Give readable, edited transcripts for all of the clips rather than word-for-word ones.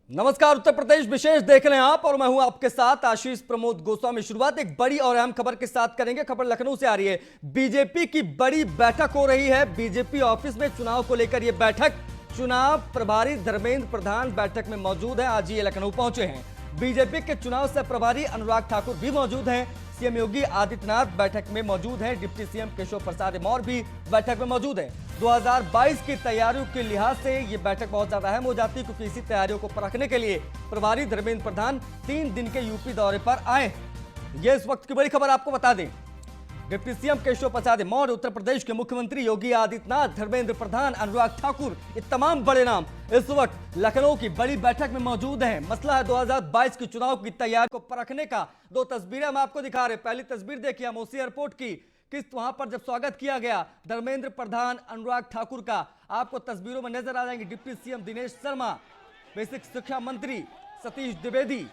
नमस्कार। उत्तर प्रदेश विशेष देख रहे हैं आप और मैं हूं आपके साथ आशीष प्रमोद गोस्वामी। शुरुआत एक बड़ी और अहम खबर के साथ करेंगे। खबर लखनऊ से आ रही है। बीजेपी की बड़ी बैठक हो रही है। बीजेपी ऑफिस में चुनाव को लेकर यह बैठक, चुनाव प्रभारी धर्मेंद्र प्रधान बैठक में मौजूद है। आज ये लखनऊ पहुंचे हैं। बीजेपी के चुनाव से प्रभारी अनुराग ठाकुर भी मौजूद हैं। सीएम योगी आदित्यनाथ बैठक में मौजूद हैं। डिप्टी सीएम केशव प्रसाद मौर्य भी बैठक में मौजूद हैं। 2022 की तैयारियों के लिहाज से ये बैठक बहुत ज्यादा अहम हो जाती है, क्योंकि इसी तैयारियों को परखने के लिए प्रभारी धर्मेंद्र प्रधान 3 दिन के यूपी दौरे पर आए हैं। ये इस वक्त की बड़ी खबर आपको बता दें। डिप्टी सीएम केशव प्रसाद मौर्य, उत्तर प्रदेश के मुख्यमंत्री योगी आदित्यनाथ, धर्मेंद्र प्रधान, अनुराग ठाकुर, ये तमाम बड़े नाम इस वक्त लखनऊ की बड़ी बैठक में मौजूद हैं। मसला है 2022 की चुनाव की तैयारी को परखने का। 2 तस्वीरें हम आपको दिखा रहे हैं। पहली तस्वीर देखिए अमोसी एयरपोर्ट की, किस वहां पर जब स्वागत किया गया धर्मेंद्र प्रधान, अनुराग ठाकुर का, आपको तस्वीरों में नजर आ जाएंगे। Deputy CM Dinesh Sharma, basic शिक्षा मंत्री सतीश द्विवेदी,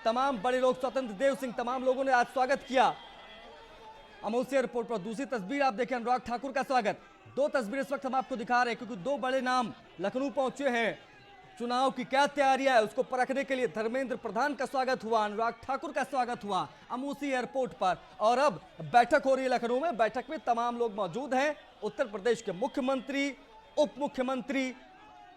तमाम बड़े लोग, स्वतंत्र देव सिंह, तमाम लोगों ने आज स्वागत किया अमोसी एयरपोर्ट पर। दूसरी तस्वीर आप देखें अनुराग ठाकुर का स्वागत। 2 तस्वीरें इस वक्त हम आपको दिखा रहे हैं, क्योंकि 2 बड़े नाम लखनऊ पहुंचे हैं। चुनाव की क्या तैयारियां है उसको परखने के लिए धर्मेंद्र प्रधान का स्वागत हुआ, अनुराग ठाकुर का स्वागत हुआ अमोसी एयरपोर्ट पर। और अब बैठक हो रही है लखनऊ में। बैठक में तमाम लोग मौजूद हैं। उत्तर प्रदेश के मुख्यमंत्री, उप मुख्यमंत्री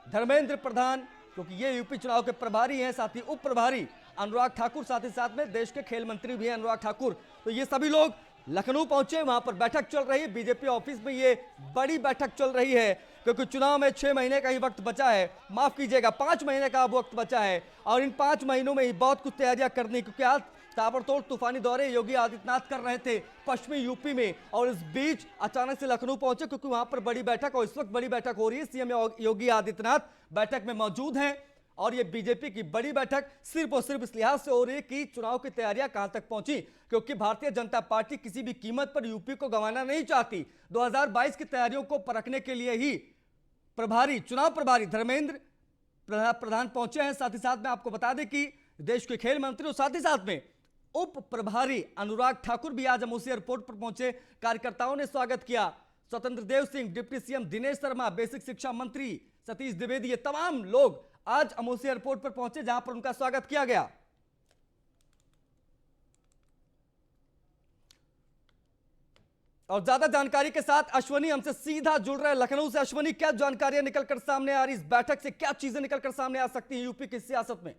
धर्मेंद्र प्रधान, क्योंकि ये यूपी चुनाव के प्रभारी हैं, साथ ही उप प्रभारी अनुराग ठाकुर, साथ ही साथ में देश के खेल मंत्री भी हैं अनुराग ठाकुर। तो ये सभी लोग लखनऊ पहुंचे। वहां पर बैठक चल रही है। बीजेपी ऑफिस में ये बड़ी बैठक चल रही है, क्योंकि चुनाव में 6 महीने का ही वक्त बचा है, माफ कीजिएगा 5 महीने का वक्त बचा है। और इन 5 महीनों में ही बहुत कुछ तैयारियां करनी, क्योंकि आज ताबड़तोड़ तूफानी दौरे योगी आदित्यनाथ कर रहे थे पश्चिमी यूपी में, और इस बीच अचानक से लखनऊ पहुंचे, क्योंकि वहां पर बड़ी बैठक, और इस वक्त बड़ी बैठक हो रही है। सीएम योगी आदित्यनाथ बैठक में मौजूद हैं। और ये बीजेपी की बड़ी बैठक सिर्फ और सिर्फ इस लिहाज से हो रही है कि चुनाव की तैयारियां कहां तक पहुंची, क्योंकि भारतीय जनता पार्टी किसी भी कीमत पर यूपी को गंवाना नहीं चाहती। 2022 की तैयारियों को परखने के लिए ही प्रभारी, चुनाव प्रभारी धर्मेंद्र प्रधान पहुंचे हैं। साथ ही साथ में आपको बता दें कि देश के खेल मंत्री और साथ ही साथ में उप प्रभारी अनुराग ठाकुर भी आज अमोसी एयरपोर्ट पर पहुंचे। कार्यकर्ताओं ने स्वागत किया। Swatantra Dev Singh, deputy CM Dinesh Sharma, basic शिक्षा मंत्री सतीश द्विवेदी, ये तमाम लोग आज अमोसी एयरपोर्ट पर पहुंचे, जहां पर उनका स्वागत किया गया। और ज्यादा जानकारी के साथ अश्वनी हमसे सीधा जुड़ रहे हैं लखनऊ से। अश्वनी, क्या जानकारियां निकलकर सामने आ रही इस बैठक से? क्या चीजें निकलकर सामने आ सकती हैं यूपी की सियासत में?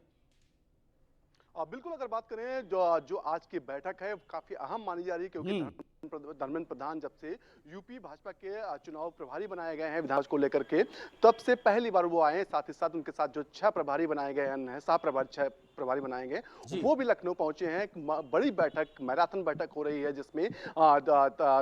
बिल्कुल, अगर बात करें जो आज की बैठक है काफी अहम मानी जा रही है, क्योंकि धर्मेंद्र प्रधान जब से यूपी भाजपा के चुनाव प्रभारी बनाए गए हैं विधानसभा को लेकर के, तब से पहली बार वो आए हैं। साथ ही साथ उनके साथ जो 6 प्रभारी बनाए गए हैं, 6 प्रभारी बनाए गए, वो भी लखनऊ पहुंचे हैं। एक बड़ी बैठक, मैराथन बैठक हो रही है, जिसमें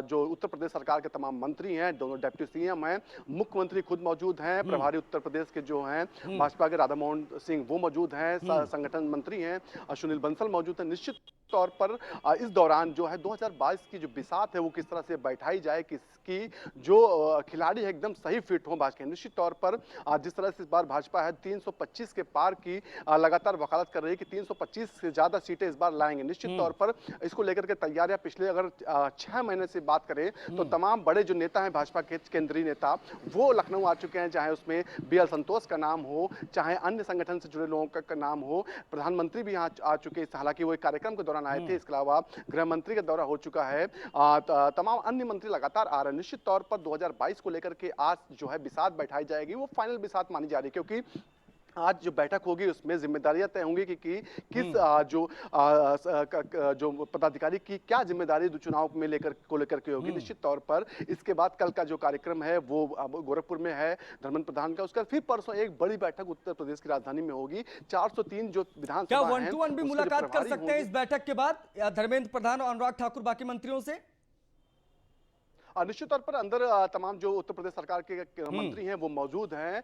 जो उत्तर प्रदेश सरकार के तमाम मंत्री हैं, दोनों डिप्टी सीएम हैं, मुख्यमंत्री खुद मौजूद हैं, प्रभारी उत्तर प्रदेश के जो हैं भाजपा के राधा मोहन सिंह वो मौजूद हैं, संगठन मंत्री हैं सुनील बंसल मौजूद है। निश्चित तौर पर इस दौरान जो है 2022 की जो बिसात है वो किस तरह से बैठाई जाए, किसकी जो खिलाड़ी है एकदम सही फिट हो भाजपा। निश्चित तौर पर जिस तरह से इस बार भाजपा है 325 के पार की लगातार वकालत कर रही है कि 325 से ज्यादा सीटें इस बार लाएंगे। निश्चित तौर पर इसको लेकर के तैयारियां पिछले अगर 6 महीने से बात करें तो तमाम बड़े जो नेता हैं भाजपा के केंद्रीय नेता वो लखनऊ आ चुके हैं, चाहे उसमें BL संतोष का नाम हो, चाहे अन्य संगठन से जुड़े लोगों का नाम हो। प्रधानमंत्री भी यहाँ आ चुके हैं, हालांकि वो एक कार्यक्रम के दौरान आए थे। इसके अलावा गृह मंत्री का दौरा हो चुका है। तमाम अन्य मंत्री लगातार आ रहे हैं। निश्चित तौर पर 2022 को लेकर के आज जो है बिसात बैठाई जाएगी, वो फाइनल बिसात मानी जा रही है, क्योंकि आज जो बैठक होगी उसमें जिम्मेदारियां तय होंगी कि किस जो पदाधिकारी की क्या जिम्मेदारी चुनाव में लेकर के होगी। निश्चित तौर पर इसके बाद कल का जो कार्यक्रम है वो गोरखपुर में है धर्मेंद्र प्रधान का। उसके बाद फिर परसों एक बड़ी बैठक उत्तर प्रदेश की राजधानी में होगी। 403 जो विधानसभा, क्या 1 to 1 भी मुलाकात कर सकते हैं इस बैठक के बाद धर्मेंद्र प्रधान और अनुराग ठाकुर बाकी मंत्रियों से? निश्चित तौर पर अंदर तमाम जो उत्तर प्रदेश सरकार के मंत्री हैं वो मौजूद हैं,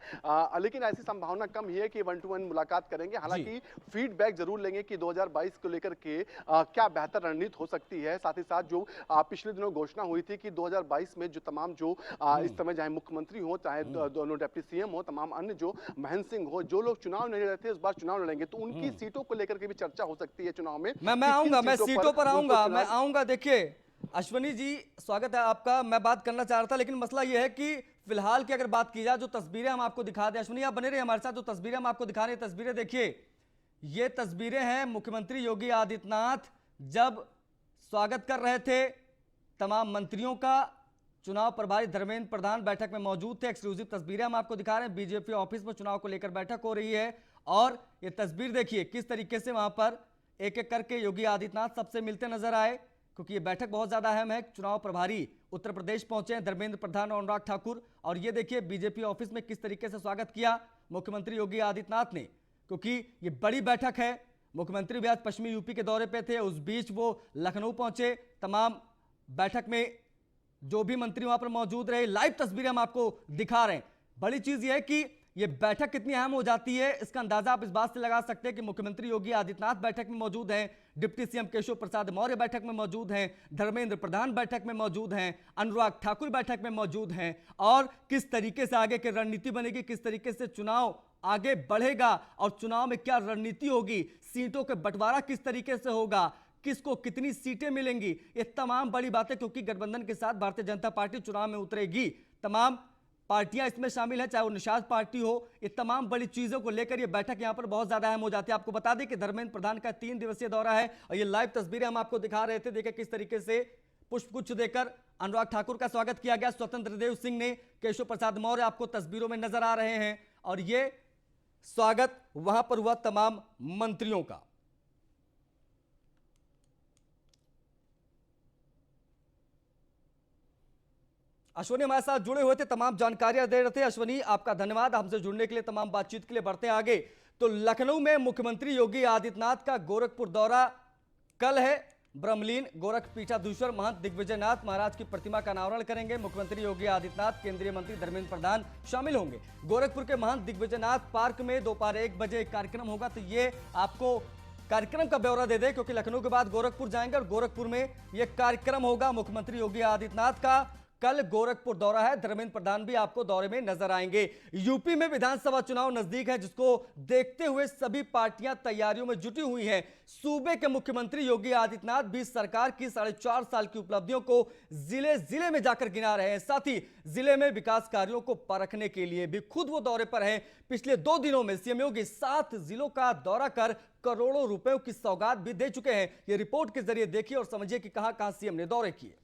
लेकिन ऐसी संभावना कम ही है कि 1 to 1 मुलाकात करेंगे। हालांकि फीडबैक जरूर लेंगे कि 2022 को लेकर के क्या बेहतर रणनीति हो सकती है। साथ ही साथ जो पिछले दिनों घोषणा हुई थी कि 2022 में जो तमाम जो इस समय चाहे मुख्यमंत्री हो, चाहे दोनों डिप्टी सीएम हो, तमाम अन्य जो महेंद्र सिंह हो, जो लोग चुनाव नहीं लड़ रहे थे इस बार चुनाव लड़ेंगे, तो उनकी सीटों को लेकर के भी चर्चा हो सकती है चुनाव में। मैं आऊंगा, मैं सीटों पर आऊंगा, देखिए अश्वनी जी, स्वागत है आपका। मैं बात करना चाह रहा था, लेकिन मसला यह है कि फिलहाल की अगर बात की जाए, जो तस्वीरें हम आपको दिखा दें, अश्वनी आप बने रहे हमारे साथ। जो तस्वीरें हम आपको दिखा रहे हैं, तस्वीरें देखिए, ये तस्वीरें हैं मुख्यमंत्री योगी आदित्यनाथ जब स्वागत कर रहे थे तमाम मंत्रियों का। चुनाव प्रभारी धर्मेंद्र प्रधान बैठक में मौजूद थे। एक्सक्लूसिव तस्वीरें हम आपको दिखा रहे हैं। बीजेपी ऑफिस में चुनाव को लेकर बैठक हो रही है और ये तस्वीर देखिए किस तरीके से वहां पर एक एक करके योगी आदित्यनाथ सबसे मिलते नजर आए, क्योंकि ये बैठक बहुत ज्यादा अहम है। चुनाव प्रभारी उत्तर प्रदेश पहुंचे हैं धर्मेंद्र प्रधान और अनुराग ठाकुर, और ये देखिए बीजेपी ऑफिस में किस तरीके से स्वागत किया मुख्यमंत्री योगी आदित्यनाथ ने, क्योंकि ये बड़ी बैठक है। मुख्यमंत्री भी आज पश्चिमी यूपी के दौरे पे थे, उस बीच वो लखनऊ पहुंचे। तमाम बैठक में जो भी मंत्री वहां पर मौजूद रहे, लाइव तस्वीरें हम आपको दिखा रहे हैं। बड़ी चीज यह है कि ये बैठक कितनी अहम हो जाती है, इसका अंदाजा आप इस बात से लगा सकते हैं कि मुख्यमंत्री योगी आदित्यनाथ बैठक में मौजूद हैं, डिप्टी सीएम केशव प्रसाद मौर्य बैठक में मौजूद हैं, धर्मेंद्र प्रधान बैठक में मौजूद हैं, अनुराग ठाकुर बैठक में मौजूद हैं, और किस तरीके से आगे की रणनीति बनेगी, किस तरीके से चुनाव आगे बढ़ेगा और चुनाव में क्या रणनीति होगी, सीटों के बंटवारा किस तरीके से होगा, किसको कितनी सीटें मिलेंगी, ये तमाम बड़ी बातें, क्योंकि गठबंधन के साथ भारतीय जनता पार्टी चुनाव में उतरेगी। तमाम पार्टियां इसमें शामिल हैं, चाहे वो निषाद पार्टी हो। ये तमाम बड़ी चीजों को लेकर ये बैठक यहां पर बहुत ज्यादा अहम हो जाती है। आपको बता दें कि धर्मेंद्र प्रधान का 3 दिवसीय दौरा है और ये लाइव तस्वीरें हम आपको दिखा रहे थे। देखिए किस तरीके से पुष्पगुच्छ देकर अनुराग ठाकुर का स्वागत किया गया। स्वतंत्र देव सिंह ने, केशव प्रसाद मौर्य आपको तस्वीरों में नजर आ रहे हैं, और ये स्वागत वहां पर हुआ तमाम मंत्रियों का। अश्वनी हमारे साथ जुड़े हुए थे, तमाम जानकारियां दे रहे थे। अश्वनी आपका धन्यवाद हमसे जुड़ने के लिए, तमाम बातचीत के लिए। बढ़ते हैं आगे, तो लखनऊ में मुख्यमंत्री योगी आदित्यनाथ का गोरखपुर दौरा कल है। ब्रह्मलीन गोरखपीठाधीश्वर महंत दिग्विजयनाथ महाराज की प्रतिमा का अनावरण करेंगे मुख्यमंत्री योगी आदित्यनाथ। केंद्रीय मंत्री धर्मेंद्र प्रधान शामिल होंगे। गोरखपुर के महंत दिग्विजयनाथ पार्क में दोपहर 1 बजे एक कार्यक्रम होगा, तो ये आपको कार्यक्रम का ब्यौरा दे दे, क्योंकि लखनऊ के बाद गोरखपुर जाएंगे और गोरखपुर में यह कार्यक्रम होगा मुख्यमंत्री योगी आदित्यनाथ का। कल गोरखपुर दौरा है, धर्मेंद्र प्रधान भी आपको दौरे में नजर आएंगे। यूपी में विधानसभा चुनाव नजदीक है, जिसको देखते हुए सभी पार्टियां तैयारियों में जुटी हुई हैं। सूबे के मुख्यमंत्री योगी आदित्यनाथ भी सरकार की 4.5 साल की उपलब्धियों को जिले जिले में जाकर गिना रहे हैं। साथ ही जिले में विकास कार्यों को परखने के लिए भी खुद वो दौरे पर हैं। पिछले 2 दिनों में सीएम योगी 7 जिलों का दौरा कर करोड़ों रुपयों की सौगात भी दे चुके हैं। ये रिपोर्ट के जरिए देखिए और समझिए कि कहां सीएम ने दौरे किए।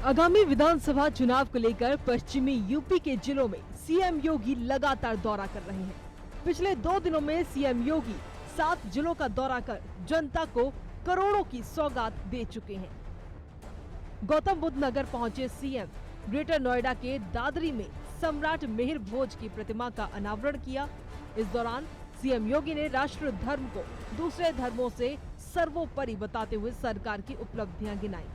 आगामी विधानसभा चुनाव को लेकर पश्चिमी यूपी के जिलों में सीएम योगी लगातार दौरा कर रहे हैं। पिछले 2 दिनों में सीएम योगी 7 जिलों का दौरा कर जनता को करोड़ों की सौगात दे चुके हैं। गौतम बुद्ध नगर पहुंचे सीएम, ग्रेटर नोएडा के दादरी में सम्राट मिहिर भोज की प्रतिमा का अनावरण किया। इस दौरान सीएम योगी ने राष्ट्र धर्म को दूसरे धर्मों से सर्वोपरि बताते हुए सरकार की उपलब्धियां गिनाई।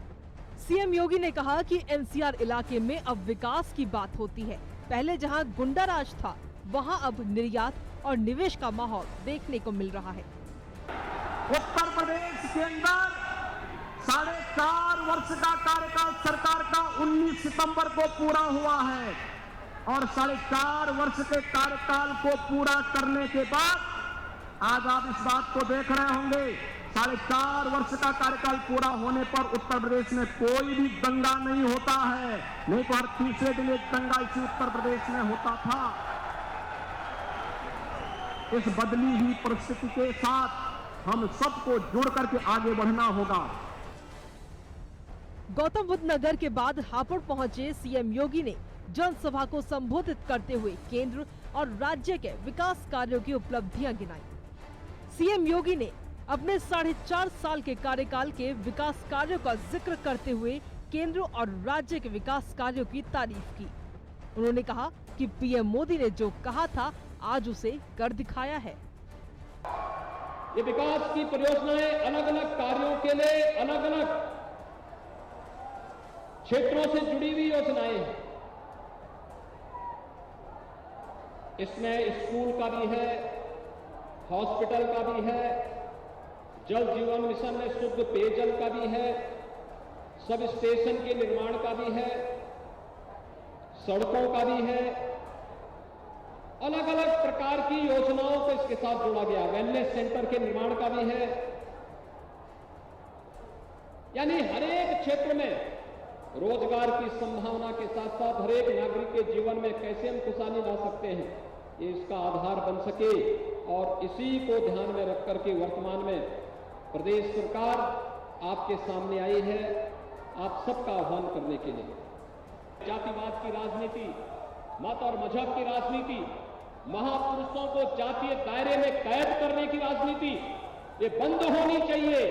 सीएम योगी ने कहा कि एनसीआर इलाके में अब विकास की बात होती है। पहले जहां गुंडाराज था, वहां अब निर्यात और निवेश का माहौल देखने को मिल रहा है। उत्तर प्रदेश के अंदर 4.5 वर्ष का कार्यकाल सरकार का 19 सितंबर को पूरा हुआ है, और 4.5 वर्ष के कार्यकाल को पूरा करने के बाद आज आप इस बात को देख रहे होंगे, 4.5 वर्ष का कार्यकाल पूरा होने पर उत्तर प्रदेश में कोई भी दंगा नहीं होता है। नहीं तो हर तीसरे दिन एक दंगा इसी उत्तर प्रदेश में होता था। इस बदली हुई परिस्थिति के साथ हम सबको जुड़ करके आगे बढ़ना होगा। गौतम बुद्ध नगर के बाद हापुड़ पहुंचे सीएम योगी ने जनसभा को संबोधित करते हुए केंद्र और राज्य के विकास कार्यों की उपलब्धियां गिनाई। सीएम योगी ने अपने 4.5 साल के कार्यकाल के विकास कार्यों का जिक्र करते हुए केंद्र और राज्य के विकास कार्यों की तारीफ की। उन्होंने कहा कि पीएम मोदी ने जो कहा था आज उसे कर दिखाया है। ये विकास की परियोजनाएं अलग अलग कार्यों के लिए अलग अलग क्षेत्रों से जुड़ी हुई योजनाएं हैं। इसमें स्कूल का भी है, हॉस्पिटल का भी है, जल जीवन मिशन में शुद्ध पेयजल का भी है, सब स्टेशन के निर्माण का भी है, सड़कों का भी है, अलग अलग प्रकार की योजनाओं को इसके साथ जोड़ा गया। वेलनेस सेंटर के निर्माण का भी है, यानी हर एक क्षेत्र में रोजगार की संभावना के साथ साथ हर एक नागरिक के जीवन में कैसे हम खुशहाली ला सकते हैं, ये इसका आधार बन सके। और इसी को ध्यान में रख करके वर्तमान में प्रदेश सरकार आपके सामने आई है, आप सबका आह्वान करने के लिए। जातिवाद की राजनीति, मत और मजहब की राजनीति, महापुरुषों को जातीय दायरे में कैद करने की राजनीति, ये बंद होनी चाहिए।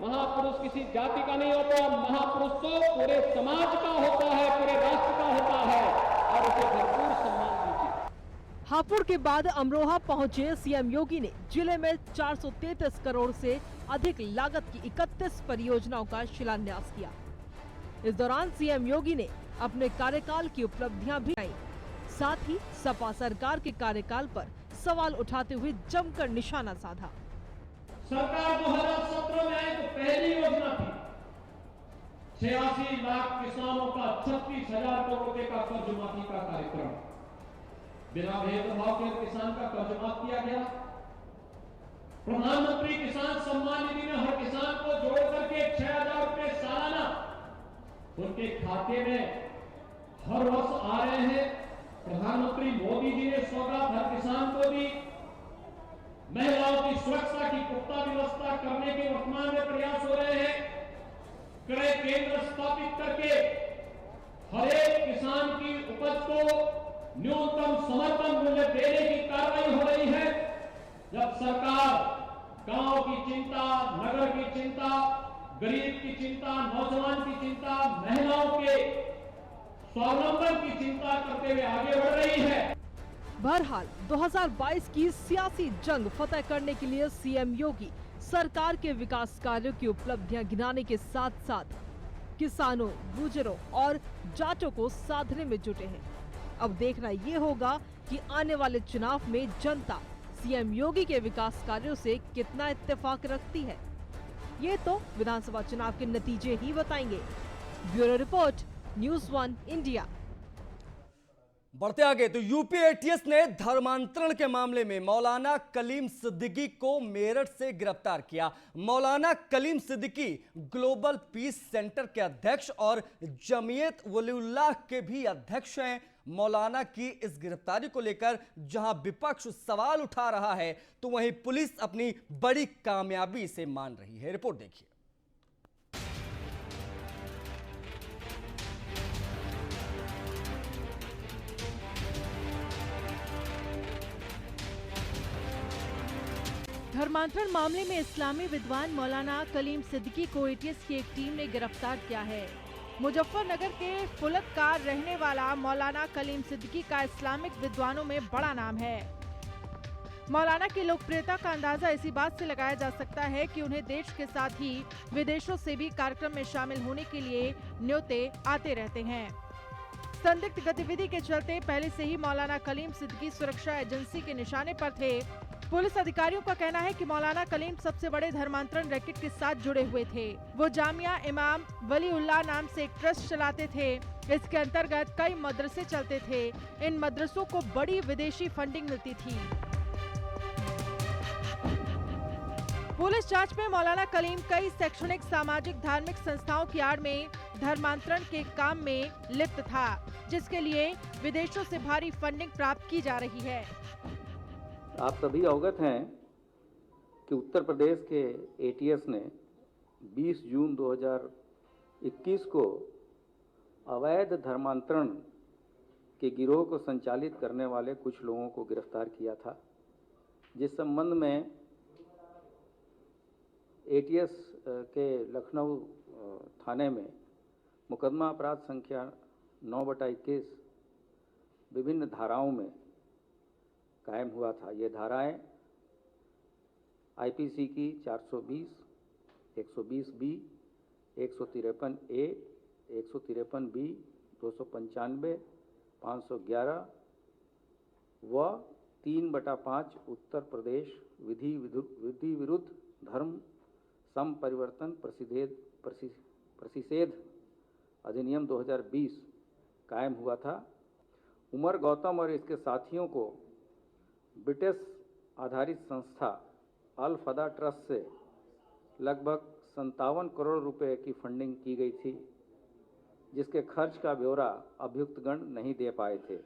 महापुरुष किसी जाति का नहीं होता, महापुरुष तो पूरे समाज का होता है, पूरे राष्ट्र का होता है, और उसे भरपूर सम्मान दीजिए। हापुड़ के बाद अमरोहा पहुंचे सीएम योगी ने जिले में 433 करोड़ से अधिक लागत की 31 परियोजनाओं का शिलान्यास किया। इस दौरान सीएम योगी ने अपने कार्यकाल की उपलब्धियां भी गिनाई, साथ ही सपा सरकार के कार्यकाल पर सवाल उठाते हुए जमकर निशाना साधा। सरकार 2017 में आई तो पहली योजना थी 86 लाख किसानों का 36,000 करोड़ रुपए का कर्ज माफी का कार्यक्रम। बिना भेदभाव के किसान का कर्ज माफ किया गया। प्रधानमंत्री किसान सम्मान निधि में हर किसान को जोड़ करके 6,000 रुपए सालाना उनके खाते में हर वर्ष आ रहे हैं। प्रधानमंत्री मोदी जी ने सौगात हर किसान को दी। महिलाओं की सुरक्षा की पुख्ता व्यवस्था करने के वर्तमान में प्रयास हो रहे हैं। क्रय केंद्र स्थापित करके हर एक किसान की उपज को न्यूनतम समर्थन मूल्य देने की कार्रवाई हो रही है। जब सरकार गांव की चिंता, नगर की चिंता, गरीब की चिंता, नौजवान की चिंता, महिलाओं के स्वावलंबन की चिंता करते हुए आगे बढ़ रही है। बहरहाल 2022 की सियासी जंग फतह करने के लिए सीएम योगी सरकार के विकास कार्यों की उपलब्धियां गिनाने के साथ साथ किसानों, गुर्जरों और जाटों को साधने में जुटे हैं। अब देखना ये होगा कि आने वाले चुनाव में जनता सीएम योगी के विकास कार्यों से कितना इत्तेफाक रखती है। ये तो विधानसभा चुनाव के नतीजे ही बताएंगे। Bureau report, news 1 India. बढ़ते आगे तो यूपी एटीएस ने धर्मांतरण के मामले में मौलाना कलीम सिद्दीकी को मेरठ से गिरफ्तार किया। Maulana Kalim Siddiqui global peace centre के अध्यक्ष और जमीयत वलीउल्लाह के भी अध्यक्ष हैं। मौलाना की इस गिरफ्तारी को लेकर जहां विपक्ष सवाल उठा रहा है, तो वहीं पुलिस अपनी बड़ी कामयाबी से मान रही है। रिपोर्ट देखिए। धर्मांतरण मामले में इस्लामी विद्वान मौलाना कलीम सिद्दीकी को एटीएस की एक टीम ने गिरफ्तार किया है। मुजफ्फरनगर के फुलतकार रहने वाला मौलाना कलीम सिद्दीकी का इस्लामिक विद्वानों में बड़ा नाम है। मौलाना की लोकप्रियता का अंदाजा इसी बात से लगाया जा सकता है कि उन्हें देश के साथ ही विदेशों से भी कार्यक्रम में शामिल होने के लिए न्योते आते रहते हैं। संदिग्ध गतिविधि के चलते पहले से ही मौलाना कलीम सिद्दीकी सुरक्षा एजेंसी के निशाने पर थे। पुलिस अधिकारियों का कहना है कि मौलाना कलीम सबसे बड़े धर्मांतरण रैकेट के साथ जुड़े हुए थे। वो जामिया इमाम वलीउल्लाह नाम से एक ट्रस्ट चलाते थे। इसके अंतर्गत कई मदरसे चलते थे। इन मदरसों को बड़ी विदेशी फंडिंग मिलती थी। पुलिस जांच में मौलाना कलीम कई शैक्षणिक, सामाजिक, धार्मिक संस्थाओं की आड़ में धर्मांतरण के काम में लिप्त था, जिसके लिए विदेशों से भारी फंडिंग प्राप्त की जा रही है। आप सभी अवगत हैं कि उत्तर प्रदेश के एटीएस ने 20 जून 2021 को अवैध धर्मांतरण के गिरोह को संचालित करने वाले कुछ लोगों को गिरफ्तार किया था, जिस संबंध में एटीएस के लखनऊ थाने में मुकदमा अपराध संख्या 9/21 विभिन्न धाराओं में कायम हुआ था। ये धाराएं आईपीसी की 420, 120 बी, 153 ए, 153 बी, 295, 511 व 3/5 उत्तर प्रदेश विधि विरुद्ध धर्म संपरिवर्तन प्रतिषेध अधिनियम 2020 कायम हुआ था। उमर गौतम और इसके साथियों को ब्रिटिश आधारित संस्था अल फदा ट्रस्ट से लगभग 57 करोड़ रुपए की फंडिंग की गई थी, जिसके खर्च का ब्यौरा अभियुक्तगण नहीं दे पाए थे।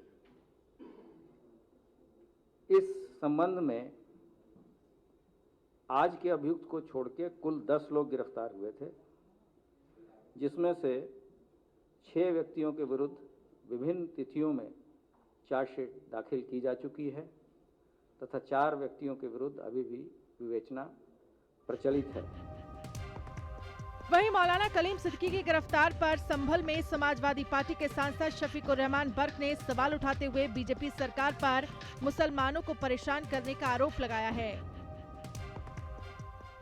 इस संबंध में आज के अभियुक्त को छोड़ के कुल 10 लोग गिरफ्तार हुए थे, जिसमें से 6 व्यक्तियों के विरुद्ध विभिन्न तिथियों में चार्जशीट दाखिल की जा चुकी है तथा 4 व्यक्तियों के विरुद्ध अभी भी विवेचना प्रचलित है। वहीं मौलाना कलीम सिद्दीकी की गिरफ्तार पर संभल में समाजवादी पार्टी के सांसद शफीकुर रहमान बर्क ने सवाल उठाते हुए बीजेपी सरकार पर मुसलमानों को परेशान करने का आरोप लगाया है।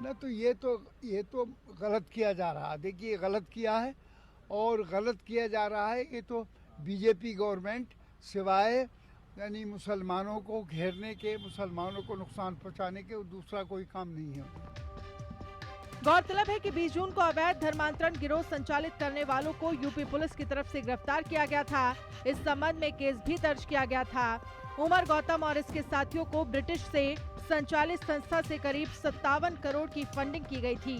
ना तो ये तो गलत किया जा रहा है। देखिए गलत किया है और गलत किया जा रहा है। ये तो बीजेपी गवर्नमेंट सिवाय यानी मुसलमानों को घेरने के, मुसलमानों को नुकसान पहुंचाने के दूसरा कोई काम नहीं है। गौरतलब है कि 20 जून को अवैध धर्मांतरण गिरोह संचालित करने वालों को यूपी पुलिस की तरफ से गिरफ्तार किया गया था। इस संबंध में केस भी दर्ज किया गया था। उमर गौतम और इसके साथियों को ब्रिटिश से संचालित संस्था से करीब 57 करोड़ की फंडिंग की गई थी,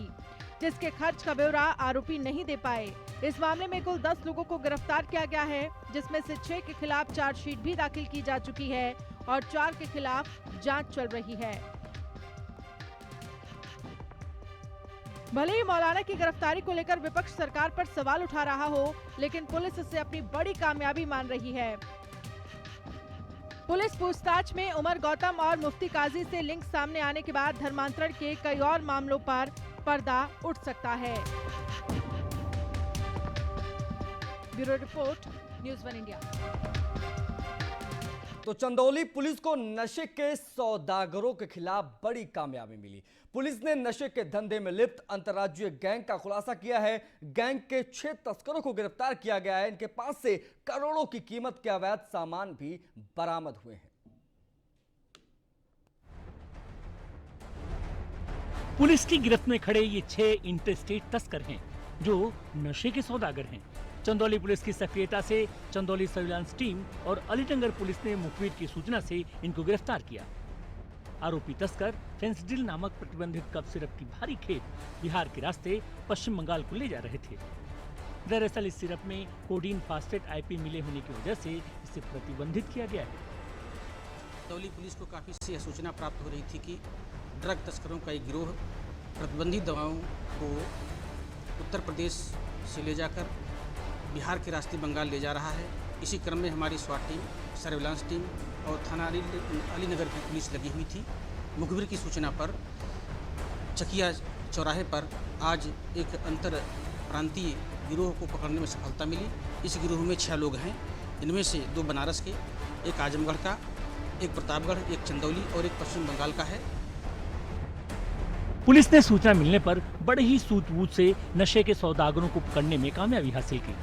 जिसके खर्च का ब्यौरा आरोपी नहीं दे पाए। इस मामले में कुल 10 लोगों को गिरफ्तार किया गया है, जिसमें से 6 के खिलाफ चार्जशीट भी दाखिल की जा चुकी है और 4 के खिलाफ जांच चल रही है। भले ही मौलाना की गिरफ्तारी को लेकर विपक्ष सरकार पर सवाल उठा रहा हो, लेकिन पुलिस इसे अपनी बड़ी कामयाबी मान रही है। पुलिस पूछताछ में उमर गौतम और मुफ्ती काजी से लिंक सामने आने के बाद धर्मांतरण के कई और मामलों पर पर्दा उठ सकता है। Bureau report, news 1 India. तो चंदौली पुलिस को नशे के सौदागरों के खिलाफ बड़ी कामयाबी मिली। पुलिस ने नशे के धंधे में लिप्त अंतर्राज्यीय गैंग का खुलासा किया है। गैंग के 6 तस्करों को गिरफ्तार किया गया है। इनके पास से करोड़ों की कीमत के अवैध सामान भी बरामद हुए हैं। पुलिस की गिरफ्त में खड़े ये 6 इंटरस्टेट तस्कर हैं, जो नशे के सौदागर हैं। चंदौली पुलिस की सक्रियता से चंदौली सर्विलांस टीम और अलीनगर पुलिस ने मुखबिर की सूचना से इनको गिरफ्तार किया। आरोपी तस्कर फेंसडिल नामक प्रतिबंधित कप सिरप की भारी खेप बिहार के रास्ते पश्चिम बंगाल को ले जा रहे थे। दरअसल इस सिरप में कोडीन फास्फेट आईपी मिले होने की वजह से इसे प्रतिबंधित किया गया है। चंदौली पुलिस को काफी से सूचना प्राप्त हो रही थी कि ड्रग तस्करों का एक गिरोह प्रतिबंधित दवाओं को उत्तर प्रदेश से ले जाकर बिहार के रास्ते बंगाल ले जा रहा है। इसी क्रम में हमारी स्वाट टीम, सर्विलांस टीम और थाना अलीनगर की पुलिस लगी हुई थी। मुखबिर की सूचना पर चकिया चौराहे पर आज एक अंतर प्रांतीय गिरोह को पकड़ने में सफलता मिली। इस गिरोह में 6 लोग हैं। इनमें से 2 बनारस के, एक आजमगढ़ का, एक प्रतापगढ़, एक चंदौली और एक पश्चिम बंगाल का है। पुलिस ने सूचना मिलने पर बड़े ही सूझबूझ से नशे के सौदागरों को पकड़ने में कामयाबी हासिल की।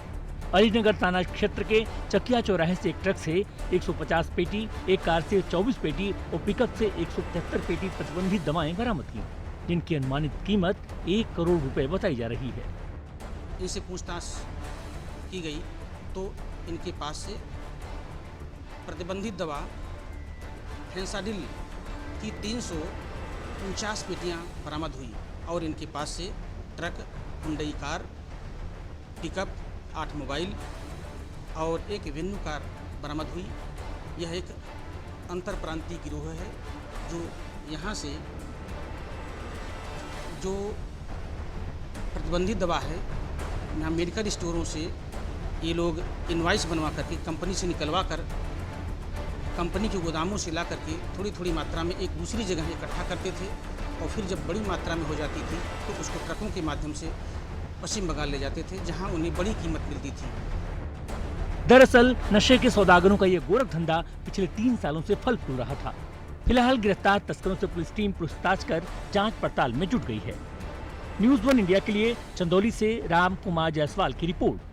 अलीनगर थाना क्षेत्र के चकिया चौराहे से एक ट्रक से 150 पेटी, एक कार से 24 पेटी और पिकअप से 173 पेटी प्रतिबंधित दवाएं बरामद की, जिनकी अनुमानित कीमत 1 करोड़ रुपए बताई जा रही है। इनसे पूछताछ की गई तो इनके पास से प्रतिबंधित दवा फेंसाडिल की 349 पेटियां बरामद हुई और इनके पास से truck, Hyundai car, pickup, 8 mobile और एक वेन्यू कार बरामद हुई। यह एक अंतर प्रांतीय गिरोह है जो यहाँ से जो प्रतिबंधित दवा है, यहाँ मेडिकल स्टोरों से ये लोग इनवाइस बनवा करके कंपनी से निकलवा कर कंपनी के गोदामों से ला करके थोड़ी थोड़ी मात्रा में एक दूसरी जगह इकट्ठा करते थे और फिर जब बड़ी मात्रा में हो जाती थी तो उसको ट्रकों के माध्यम से पश्चिम बंगाल ले जाते थे, जहां उन्हें बड़ी कीमत मिलती थी। दरअसल नशे के सौदागरों का ये गोरख धंधा पिछले 3 सालों से फल फूल रहा था। फिलहाल गिरफ्तार तस्करों से पुलिस टीम पूछताछ कर जांच पड़ताल में जुट गई है। न्यूज़ 1 इंडिया के लिए चंदौली से राम कुमार जायसवाल की रिपोर्ट।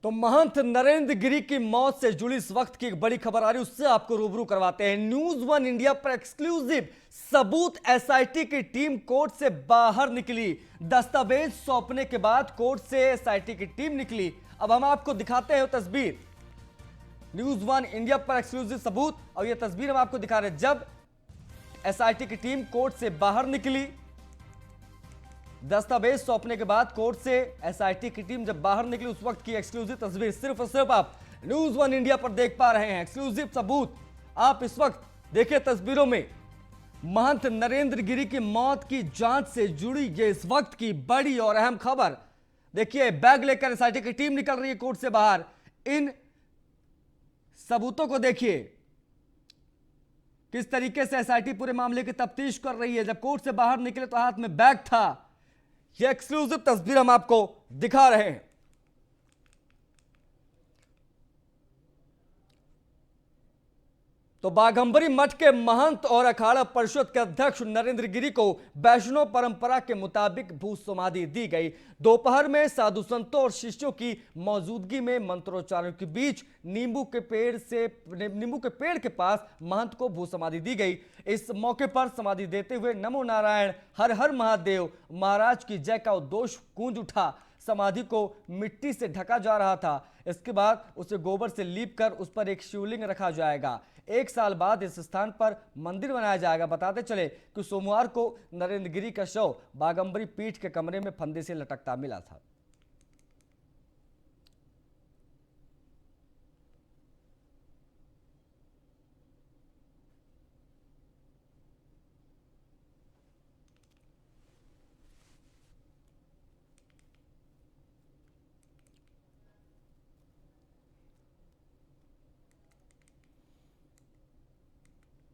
तो महंत नरेंद्र गिरी की मौत से जुड़ी इस वक्त की एक बड़ी खबर आ रही है, उससे आपको रूबरू करवाते हैं। न्यूज़ 1 इंडिया पर एक्सक्लूसिव सबूत। एसआईटी की टीम कोर्ट से बाहर निकली। दस्तावेज सौंपने के बाद कोर्ट से एसआईटी की टीम निकली। अब हम आपको दिखाते हैं तस्वीर। न्यूज वन इंडिया पर एक्सक्लूसिव सबूत। और यह तस्वीर हम आपको दिखा रहे हैं जब एसआईटी की टीम कोर्ट से बाहर निकली, दस्तावेज सौंपने के बाद कोर्ट से एसआईटी की टीम जब बाहर निकली, उस वक्त की एक्सक्लूसिव तस्वीर सिर्फ और सिर्फ आप न्यूज वन इंडिया पर देख पा रहे हैं। एक्सक्लूसिव सबूत आप इस वक्त देखिए तस्वीरों में। महंत नरेंद्र गिरी की मौत की जांच से जुड़ी ये इस वक्त की बड़ी और अहम खबर। देखिए बैग लेकर एसआईटी की टीम निकल रही है कोर्ट से बाहर। इन सबूतों को देखिए किस तरीके से एसआईटी पूरे मामले की तफ्तीश कर रही है। जब कोर्ट से बाहर निकले तो हाथ में बैग था। यह एक्सक्लूसिव तस्वीर हम आपको दिखा रहे हैं। तो बाघंबरी मठ के महंत और अखाड़ा परिषद के अध्यक्ष नरेंद्र गिरी को वैष्णव परंपरा के मुताबिक भू समाधि दी गई। दोपहर में साधु संतों और शिष्यों की मौजूदगी में मंत्रोच्चारण के बीच नींबू के पेड़ के पास महंत को भू समाधि दी गई। इस मौके पर समाधि देते हुए नमो नारायण हर हर महादेव महाराज की जय का उद्घोष गूंज उठा। समाधि को मिट्टी से ढका जा रहा था। इसके बाद उसे गोबर से लीप कर उस पर एक शिवलिंग रखा जाएगा। 1 साल बाद इस स्थान पर मंदिर बनाया जाएगा। बताते चले कि सोमवार को नरेंद्र गिरी का शव बाघंबरी पीठ के कमरे में फंदे से लटकता मिला था।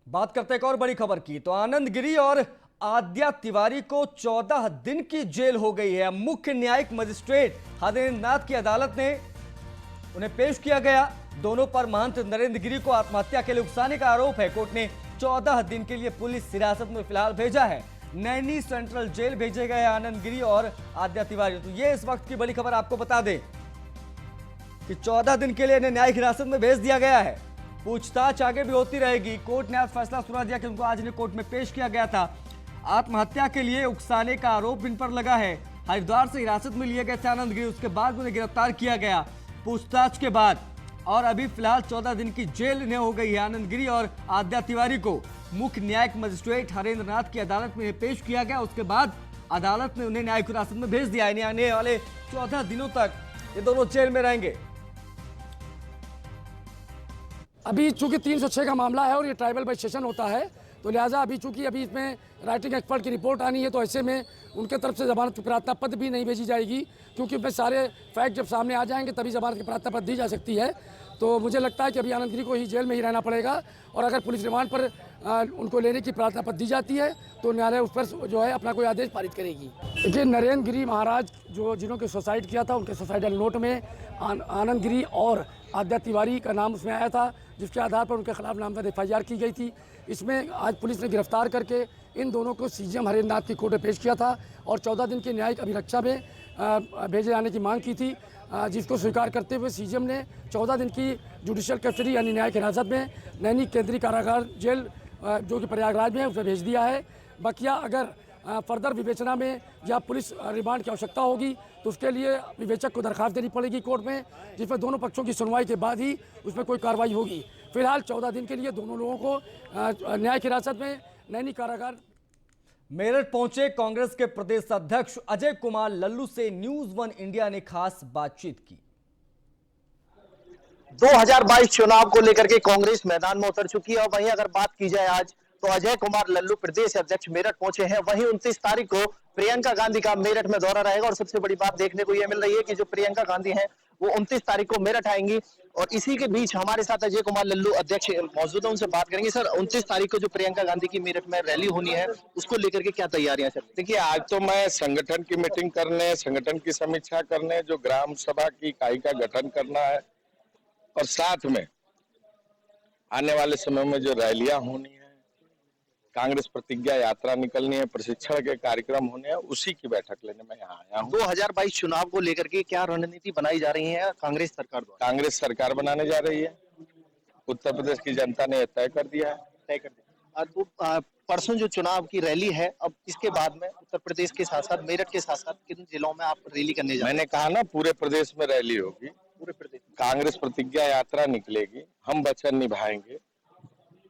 बात करते हैं एक और बड़ी खबर की। तो आनंद गिरी और आद्या तिवारी को 14 दिन की जेल हो गई है। मुख्य न्यायिक मजिस्ट्रेट हरेंद्र नाथ की अदालत ने उन्हें पेश किया गया। दोनों पर महंत नरेंद्र गिरी को आत्महत्या के लिए उकसाने का आरोप है। कोर्ट ने 14 दिन के लिए पुलिस हिरासत में फिलहाल भेजा है। नैनी सेंट्रल जेल भेजे गए आनंद गिरी और आद्या तिवारी। तो ये इस वक्त की बड़ी खबर आपको बता दें कि 14 दिन के लिए इन्हें न्यायिक हिरासत में भेज दिया गया है। पूछताछ आगे भी होती रहेगी। कोर्ट ने आज फैसला सुना दिया कि उनको आज इन्हें कोर्ट में पेश किया गया था। आत्महत्या के लिए उकसाने का आरोप इन पर लगा है। हरिद्वार से हिरासत में लिए गए थे आनंद गिरी, उसके बाद उन्हें गिरफ्तार किया गया पूछताछ के बाद। और अभी फिलहाल 14 दिन की जेल इन्हें हो गई है। आनंद गिरी और आद्या तिवारी को मुख्य न्यायिक मजिस्ट्रेट हरेंद्र नाथ की अदालत में पेश किया गया। उसके बाद अदालत ने उन्हें न्यायिक हिरासत में भेज दिया। इन्हें आने वाले 14 दिनों तक ये दोनों जेल में रहेंगे। अभी चूंकि 306 का मामला है और ये ट्राइबल बाई सेशन होता है, तो लिहाजा अभी चूंकि अभी इसमें राइटिंग एक्सपर्ट की रिपोर्ट आनी है, तो ऐसे में उनके तरफ से जमानत की प्रार्थना पत्र भी नहीं भेजी जाएगी, क्योंकि उसमें सारे फैक्ट जब सामने आ जाएंगे तभी जमानत की प्रार्थना पत्र दी जा सकती है। तो मुझे लगता है कि अभी आनंद गिरी को ही जेल में ही रहना पड़ेगा। और अगर पुलिस रिमांड पर उनको लेने की प्रार्थना पत्र दी जाती है तो न्यायालय उस पर जो है अपना कोई आदेश पारित करेगी। देखिए नरेंद्र गिरी महाराज जिन्होंने सुसाइड किया था, उनके सुसाइडल नोट में आनंद गिरी और आद्या तिवारी का नाम उसमें आया था, जिसके आधार पर उनके खिलाफ नामजद FIR की गई थी। इसमें आज पुलिस ने गिरफ्तार करके इन दोनों को CGM हरेंद्र नाथ की कोर्ट में पेश किया था और 14 दिन की न्यायिक अभिरक्षा में भेजे जाने की मांग की थी, जिसको स्वीकार करते हुए CGM ने 14 दिन की जुडिशियल कस्टडी यानी न्यायिक हिरासत में नैनी केंद्रीय कारागार जेल जो कि प्रयागराज में है उसमें भेज दिया है। बकिया अगर फर्दर विवेचना में या पुलिस रिमांड की आवश्यकता होगी तो उसके लिए विवेचक को दरखास्त देनी पड़ेगी कोर्ट में, जिसमें दोनों पक्षों की सुनवाई के बाद ही उसमें कोई कार्रवाई होगी। फिलहाल 14 दिन के लिए दोनों लोगों को न्यायिक हिरासत में नैनी कारागार। मेरठ पहुंचे कांग्रेस के प्रदेश अध्यक्ष अजय कुमार लल्लू से न्यूज वन इंडिया ने खास बातचीत की। 2022 चुनाव को लेकर के कांग्रेस मैदान में उतर चुकी है और वहीं अगर बात की जाए आज तो अजय कुमार लल्लू प्रदेश अध्यक्ष मेरठ पहुंचे हैं। वहीं 29 तारीख को प्रियंका गांधी का मेरठ में दौरा रहेगा और सबसे बड़ी बात देखने को यह मिल रही है कि जो प्रियंका गांधी हैं वो 29 तारीख को मेरठ आएंगी। और इसी के बीच हमारे साथ अजय कुमार लल्लू अध्यक्ष मौजूद है, उनसे बात करेंगे। सर 29 तारीख को जो प्रियंका गांधी की मेरठ में रैली होनी है उसको लेकर के क्या तैयारियां चल रही? देखिए आज तो मैं संगठन की मीटिंग करने, संगठन की समीक्षा करने, जो ग्राम सभा की इकाई का गठन करना है और साथ में आने वाले समय में जो रैलियां होनी है, कांग्रेस प्रतिज्ञा यात्रा निकलनी है, प्रशिक्षण के कार्यक्रम होने हैं, उसी की बैठक लेने में यहाँ आया हूँ। 2022 चुनाव को लेकर के क्या रणनीति बनाई जा रही है कांग्रेस सरकार द्वारा? कांग्रेस सरकार बनाने जा रही है, उत्तर प्रदेश की जनता ने तय कर दिया है। तय कर दिया। तो परसों जो चुनाव की रैली है, अब इसके बाद में उत्तर प्रदेश के साथ साथ मेरठ के साथ साथ किन जिलों में आप रैली करने जा रहे हैं? मैंने कहा ना पूरे प्रदेश में रैली होगी। पूरे प्रदेश में कांग्रेस प्रतिज्ञा यात्रा निकलेगी, हम वचन निभाएंगे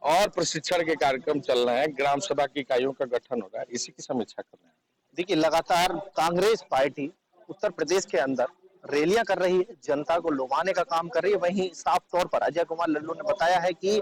और प्रशिक्षण के कार्यक्रम चल रहे हैं, ग्राम सभा की इकाइयों का गठन हो रहा है, इसी की समीक्षा कर रहे हैं। देखिए, लगातार कांग्रेस पार्टी उत्तर प्रदेश के अंदर रैलियां कर रही है, जनता को लुभाने का काम कर रही है। वहीं साफ तौर पर अजय कुमार लल्लू ने बताया है कि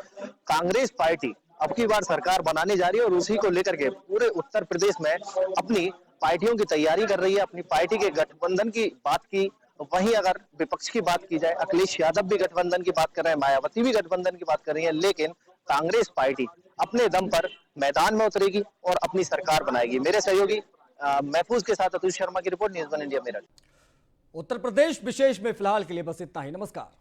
कांग्रेस पार्टी अब की बार सरकार बनाने जा रही है और उसी को लेकर के पूरे उत्तर प्रदेश में अपनी पार्टियों की तैयारी कर रही है। अपनी पार्टी के गठबंधन की बात की, वहीं अगर विपक्ष की बात की जाए, अखिलेश यादव भी गठबंधन की बात कर रहे हैं, मायावती भी गठबंधन की बात कर रही है, लेकिन कांग्रेस पार्टी अपने दम पर मैदान में उतरेगी और अपनी सरकार बनाएगी। मेरे सहयोगी महफूज के साथ अतुल शर्मा की report, news 1 India Meerut. Uttar Pradesh विशेष में फिलहाल के लिए बस इतना ही। नमस्कार।